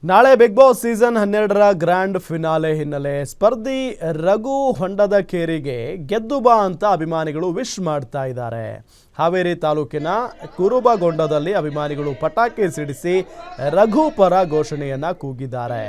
ನಾಳೆ Bigg Boss season 12ರ grand finale ಹಿನ್ನೆಲೆ ಸ್ಪರ್ಧಿ ರಘು ಹೊಂಡದ ಕೇರಿಗೆ ಗೆದ್ದು ಬಾ ಅಂತ ಅಭಿಮಾನಿಗಳು ವಿಶ್ ಮಾಡ್ತಾ ಇದ್ದಾರೆ. ಹಾವೇರಿ ತಾಲೂಕಿನ ಕುರುಬಗೊಂಡದಲ್ಲಿ ಅಭಿಮಾನಿಗಳು ಪಟಾಕಿ ಸಿಡಿಸಿ ರಘು ಪರ ಘೋಷಣೆಯನ್ನ ಕೂಗಿದ್ದಾರೆ.